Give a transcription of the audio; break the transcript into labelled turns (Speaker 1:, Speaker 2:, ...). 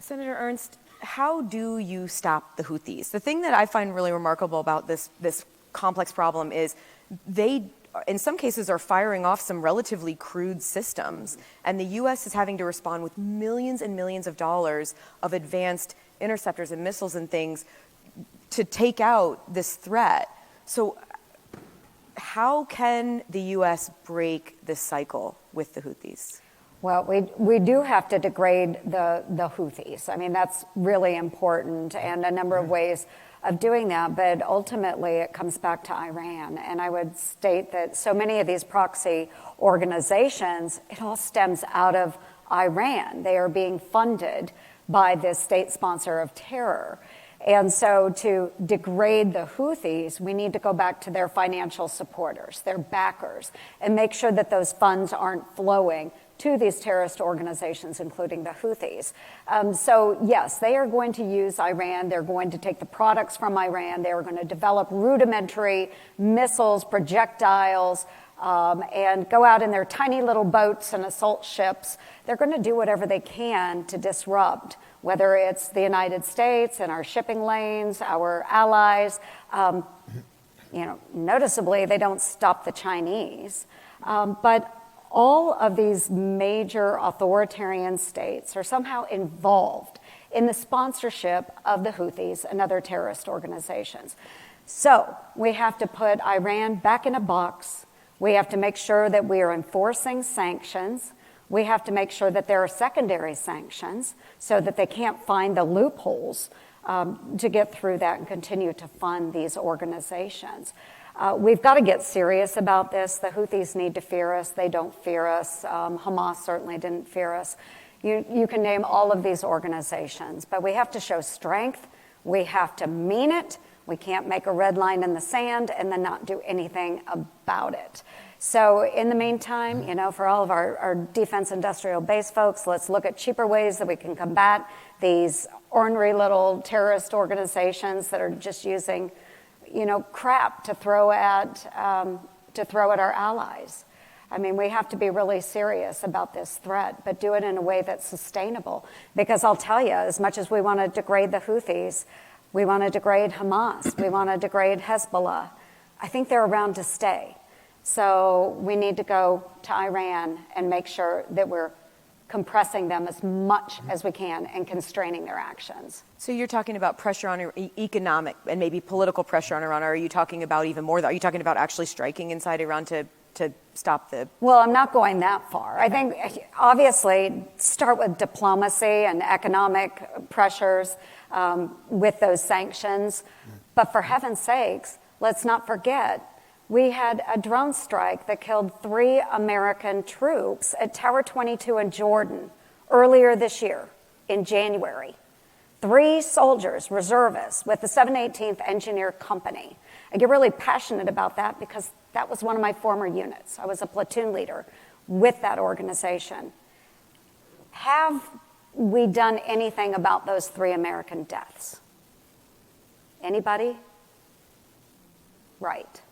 Speaker 1: Senator Ernst, how do you stop the Houthis? The thing that I find really remarkable about this complex problem is they, in some cases, are firing off some relatively crude systems, and the U.S. is having to respond with millions and millions of dollars of advanced interceptors and missiles and things to take out this threat. So how can the U.S. break this cycle with the Houthis?
Speaker 2: Well, we do have to degrade the Houthis. I mean, that's really important, and a number of ways of doing that, but ultimately it comes back to Iran. And I would state that so many of these proxy organizations, it all stems out of Iran. They are being funded by this state sponsor of terror. And so to degrade the Houthis, we need to go back to their financial supporters, their backers, and make sure that those funds aren't flowing to these terrorist organizations, including the Houthis. So yes, they are going to use Iran. They're going to take the products from Iran. They are going to develop rudimentary missiles, projectiles, and go out in their tiny little boats and assault ships. They're going to do whatever they can to disrupt, whether it's the United States and our shipping lanes, our allies. Noticeably, they don't stop the Chinese. But all of these major authoritarian states are somehow involved in the sponsorship of the Houthis and other terrorist organizations. So we have to put Iran back in a box. We have to make sure that we are enforcing sanctions. We have to make sure that there are secondary sanctions so that they can't find the loopholes to get through that and continue to fund these organizations. We've got to get serious about this. The Houthis need to fear us. They don't fear us. Hamas certainly didn't fear us. You can name all of these organizations, but we have to show strength. We have to mean it. We can't make a red line in the sand and then not do anything about it. So in the meantime, for all of our defense industrial base folks, let's look at cheaper ways that we can combat these ornery little terrorist organizations that are just using crap to throw at our allies. I mean, we have to be really serious about this threat, but do it in a way that's sustainable. Because I'll tell you, as much as we want to degrade the Houthis, we want to degrade Hamas, we want to degrade Hezbollah, I think they're around to stay. So we need to go to Iran and make sure that we're compressing them as much as we can and constraining their actions.
Speaker 1: So you're talking about pressure on economic and maybe political pressure on Iran, or are you talking about even more? Are you talking about actually striking inside Iran to stop the...
Speaker 2: Well, I'm not going that far. I think, obviously, start with diplomacy and economic pressures with those sanctions. But for heaven's sakes, let's not forget, we had a drone strike that killed 3 American troops at Tower 22 in Jordan earlier this year, in January. 3 soldiers, reservists, with the 718th Engineer Company. I get really passionate about that because that was one of my former units. I was a platoon leader with that organization. Have we done anything about those 3 American deaths? Anybody? Right.